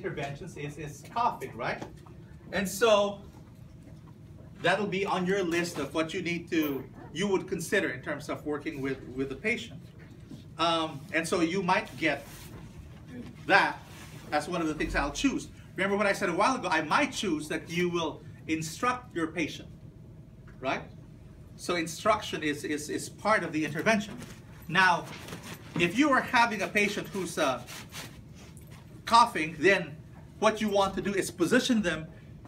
interventions is coughing, right? And so that'll be on your list of what you would consider in terms of working with the patient. And so you might get that as one of the things I'll choose. Remember what I said a while ago, I might choose that you will instruct your patient, right? So instruction is part of the intervention. Now, if you are having a patient who's coughing, then what you want to do is position them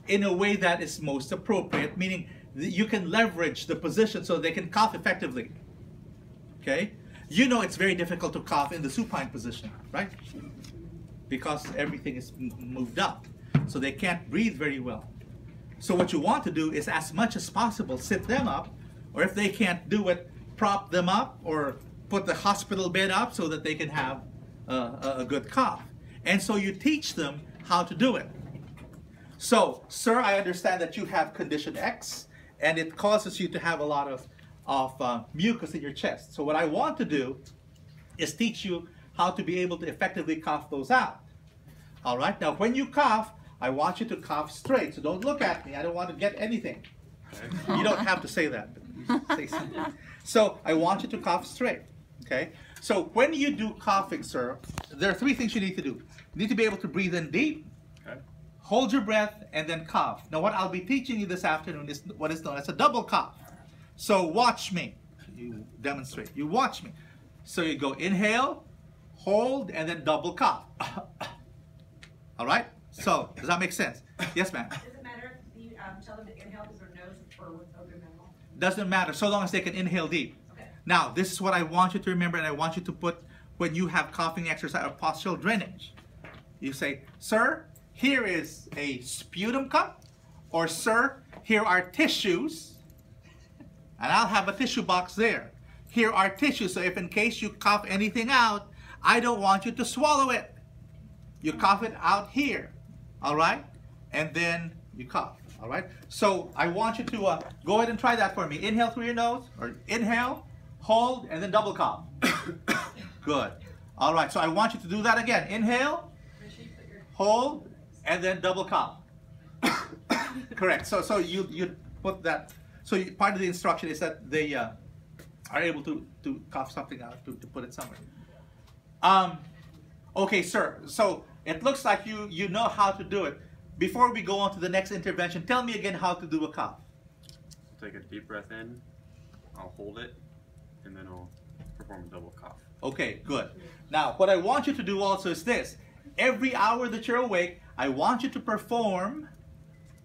in a way that is most appropriate, meaning that you can leverage the position so they can cough effectively. Okay? You know it's very difficult to cough in the supine position, right? Because everything is moved up, so they can't breathe very well. So what you want to do is, as much as possible, sit them up, or if they can't do it, prop them up, or put the hospital bed up so that they can have a good cough. And so you teach them how to do it. So, sir, I understand that you have condition X, and it causes you to have a lot of mucus in your chest. So what I want to do is teach you how to be able to effectively cough those out. All right, now when you cough, I want you to cough straight. So don't look at me. I don't want to get anything. You don't have to say that, but you say something. So I want you to cough straight. Okay? So when you do coughing, sir, there are three things you need to do. You need to be able to breathe in deep, okay, hold your breath, and then cough. Now what I'll be teaching you this afternoon is what is known as a double cough. So watch me. You demonstrate. You watch me. So you go inhale, hold, and then double cough. All right? So, does that make sense? Yes, ma'am? Does it matter if you tell them to inhale with their nose or with open mouth? Doesn't matter, so long as they can inhale deep. Okay. Now, this is what I want you to remember, and I want you to put, when you have coughing exercise or postural drainage, you say, sir, here is a sputum cup, or sir, here are tissues, and I'll have a tissue box there. Here are tissues, so if in case you cough anything out, I don't want you to swallow it. You cough it out here, all right? And then you cough, all right? So I want you to go ahead and try that for me. Inhale through your nose, or inhale, hold, and then double cough. Good. All right, so I want you to do that again. Inhale, hold, and then double cough. Correct. So you put that. So part of the instruction is that they are able to cough something out, to put it somewhere. Okay, sir. So it looks like you know how to do it. Before we go on to the next intervention, tell me again how to do a cough. Take a deep breath in, I'll hold it, and then I'll perform a double cough. Okay, good. Now, what I want you to do also is this. Every hour that you're awake, I want you to perform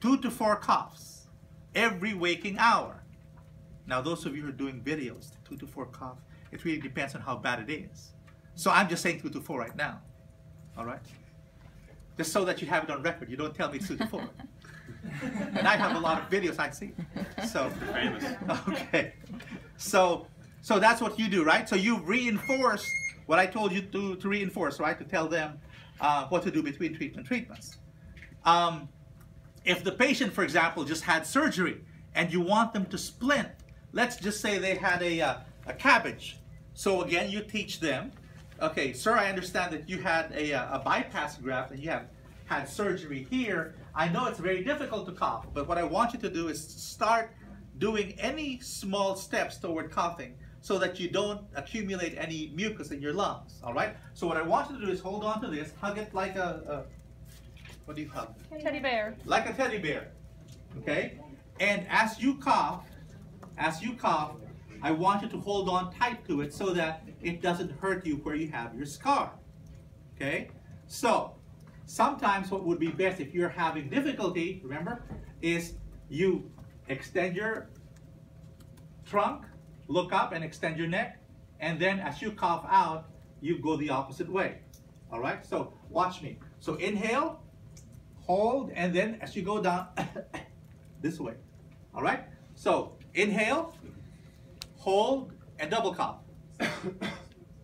2 to 4 coughs every waking hour. Now, those of you who are doing videos, 2 to 4 coughs, it really depends on how bad it is. So I'm just saying 2 to 4 right now. All right? Just so that you have it on record. You don't tell me it's 2 to 4. And I have a lot of videos I see. So, famous. Okay. So that's what you do, right? So you reinforce what I told you to reinforce, right? To tell them what to do between treatments. If the patient, for example, just had surgery and you want them to splint, let's just say they had a cabbage. So again, you teach them, okay, sir, I understand that you had a bypass graft and you have had surgery here. I know it's very difficult to cough, but what I want you to do is start doing any small steps toward coughing so that you don't accumulate any mucus in your lungs, all right? So what I want you to do is hold on to this, hug it like what do you hug? Teddy bear. Like a teddy bear, okay? And as you cough, I want you to hold on tight to it so that it doesn't hurt you where you have your scar, okay? So, sometimes what would be best if you're having difficulty, remember, is you extend your trunk, look up and extend your neck, and then as you cough out, you go the opposite way, all right? So, watch me. So, inhale, hold, and then as you go down, this way, all right? So, inhale, hold, and double cough.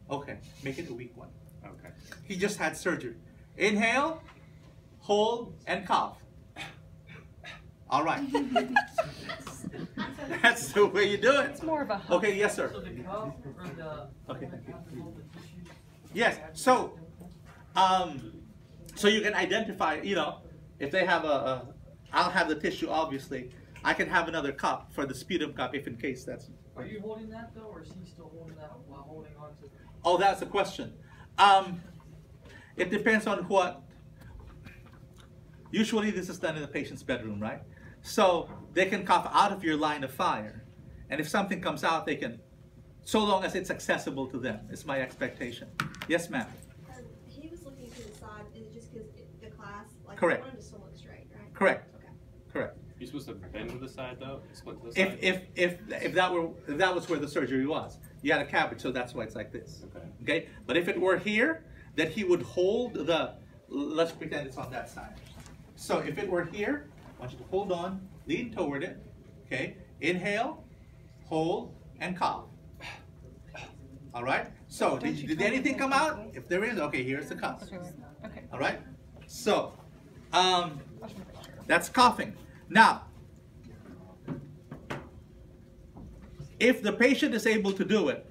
Okay, make it a weak one. Okay. He just had surgery. Inhale, hold, and cough. All right. That's the way you do it. It's more of a hug. Okay, yes, sir. So the cough or the... Okay, thank you. hold the tissue? Yes, so So you can identify, you know, if they have I'll have the tissue, obviously. I can have another cup for the sputum cup if in case that's... Are you holding that though, or is he still holding that while holding on to it? Oh, that's the question. It depends on what... Usually this is done in the patient's bedroom, right? So they can cough out of your line of fire. And if something comes out, they can, so long as it's accessible to them, is my expectation. Yes, ma'am? He was looking to the side, is it just because the class, like, Correct. I wanted to still look straight, right? Correct. Okay. Correct. You're supposed to bend to the side though? Split to the side? If that was where the surgery was, you had a cabbage, so that's why it's like this. Okay. Okay? But if it were here, then he would hold the, let's pretend it's on that side. So if it were here, I want you to hold on, lean toward it, okay? Inhale, hold, and cough. All right? So did anything come out? If there is, okay, here's the cough. Okay. All right? So that's coughing. Now, if the patient is able to do it,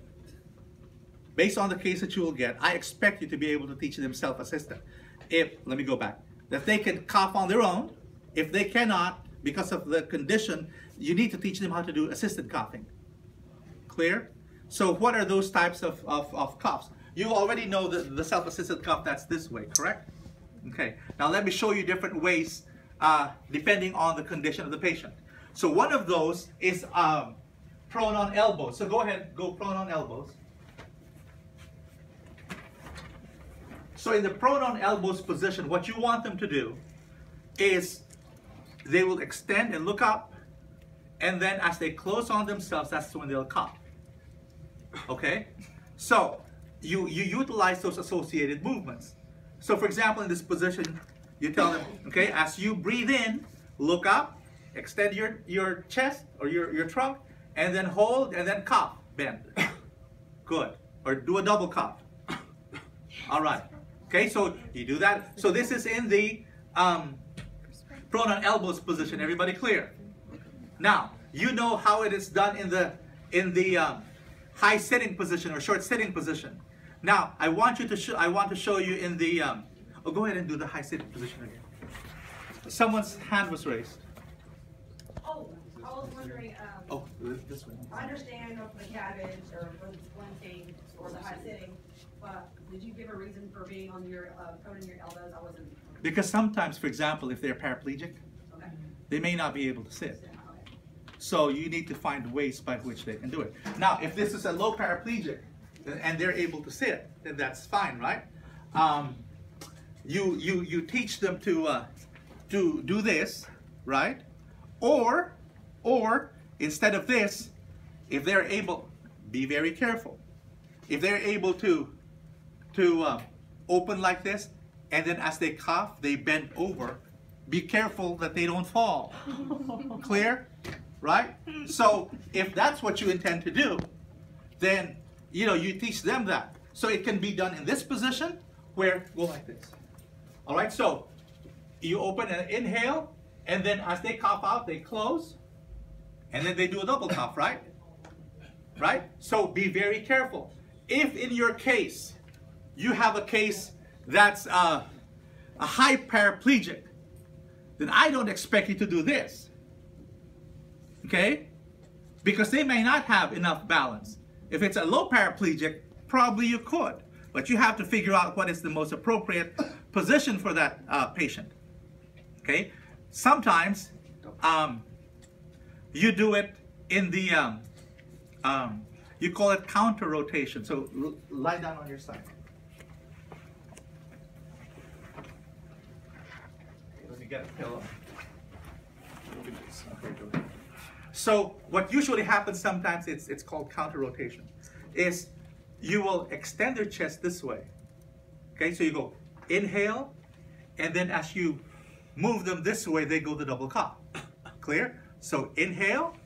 based on the case that you will get, I expect you to be able to teach them self-assisted. Let me go back. That they can cough on their own. If they cannot, because of the condition, you need to teach them how to do assisted coughing. Clear? So what are those types of coughs? You already know the self-assisted cough that's this way, correct? Okay. Now let me show you different ways depending on the condition of the patient. So one of those is prone on elbows. So go ahead, go prone on elbows. So in the prone on elbows position, what you want them to do is they will extend and look up, and then as they close on themselves, that's when they'll cough. Okay? So you utilize those associated movements. So for example, in this position, you tell them, okay, as you breathe in, look up, extend your chest or your trunk, and then hold, and then cough, bend. Good. Or do a double cough. All right. Okay, so you do that. So this is in the prone on elbows position. Everybody clear? Now, you know how it is done in the high sitting position or short sitting position. Now, I want to show you in the oh, go ahead and do the high sitting position again. Someone's hand was raised. Oh, I was wondering, Oh, this way. I understand for the cabbage or for the splinting or the high sitting, but did you give a reason for being on your, prone on your elbows? I wasn't. Because sometimes, for example, if they're paraplegic, Okay. they may not be able to sit. Okay. So you need to find ways by which they can do it. Now, if this is a low paraplegic and they're able to sit, then that's fine, right? You teach them to do this, right? Or instead of this, if they're able, be very careful. If they're able to open like this, and then as they cough, they bend over. Be careful that they don't fall. Clear? Right? So if that's what you intend to do, then you teach them that. So it can be done in this position where go like this. All right, so you open and inhale, and then as they cough out, they close, and then they do a double cough, right? Right? So be very careful. If in your case, you have a case that's a high paraplegic, then I don't expect you to do this. Okay? Because they may not have enough balance. If it's a low paraplegic, probably you could. But you have to figure out what is the most appropriate position for that patient. Okay? Sometimes you do it in the, you call it counter rotation. So lie down on your side. Let me get a pillow. So what usually happens sometimes, it's called counter rotation, is you will extend their chest this way. Okay, so you go inhale, and then as you move them this way, they go the double cough. Clear? So inhale,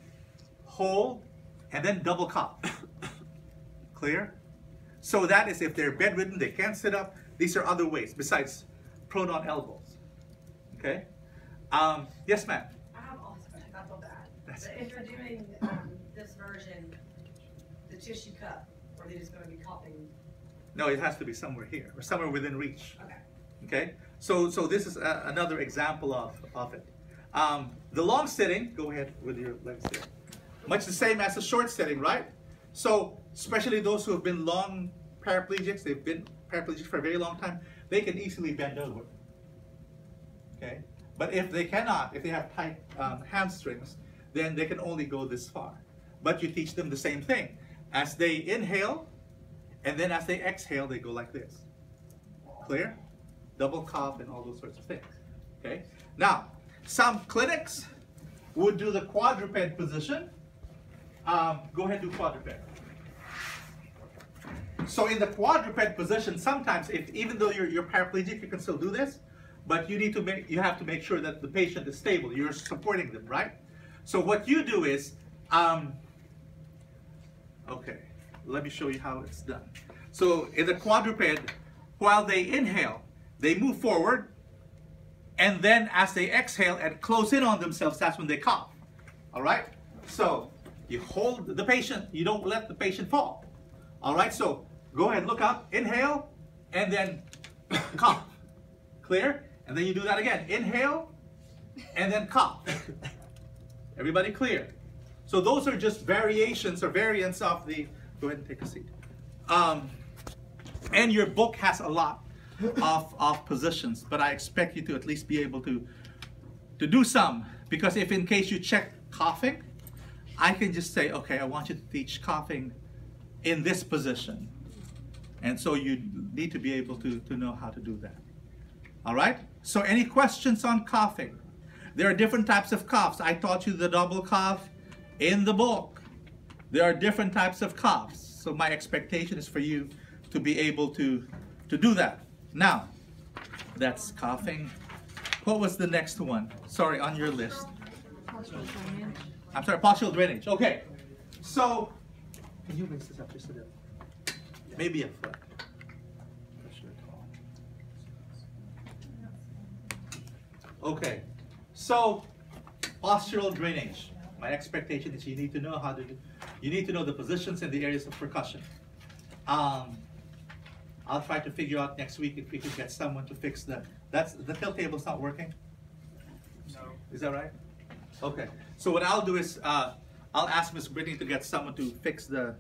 hold, and then double cough. Clear? So that is if they're bedridden, they can't sit up. These are other ways besides prone on elbows. Okay? Yes, ma'am. I have also, I feel bad. That's But if you're doing this version, the tissue cup, are they just going to be coughing? No, it has to be somewhere here or somewhere within reach. Okay. Okay? So this is another example of it. The long sitting, go ahead with your legs there. Much the same as the short sitting, right? So especially those who have been long paraplegics, they've been paraplegic for a very long time, they can easily bend over. Okay? But if they cannot, if they have tight hamstrings, then they can only go this far. But you teach them the same thing. As they inhale, and then as they exhale, they go like this. Clear? Double cough and all those sorts of things. Okay? Now, some clinics would do the quadruped position. Go ahead and do quadruped. So in the quadruped position, sometimes, even though you're paraplegic, you can still do this, but you have to make sure that the patient is stable. You're supporting them, right? So what you do is, okay, let me show you how it's done. So in the quadruped, while they inhale, they move forward, and then as they exhale and close in on themselves, that's when they cough. All right? So you hold the patient, you don't let the patient fall. All right, so go ahead, look up, inhale, and then cough. Clear? And then you do that again. Inhale, and then cough. Everybody clear? So those are just variations or variants of the, go ahead and take a seat. And your book has a lot of positions, but I expect you to at least be able to do some, because if in case you check coughing, I can just say, okay, I want you to teach coughing in this position. And so you need to be able to know how to do that. All right? So any questions on coughing? There are different types of coughs. I taught you the double cough in the book. There are different types of coughs. So my expectation is for you to be able to do that. Now, that's coughing. What was the next one? Sorry, on your list. I'm sorry, postural drainage. Okay. So, can you raise this up just a bit? Maybe a foot. Okay. So, postural drainage. My expectation is you need to know how to do, you need to know the positions and the areas of percussion. I'll try to figure out next week if we can get someone to fix the tilt table's not working? No. Is that right? Okay. So what I'll do is I'll ask Miss Brittany to get someone to fix the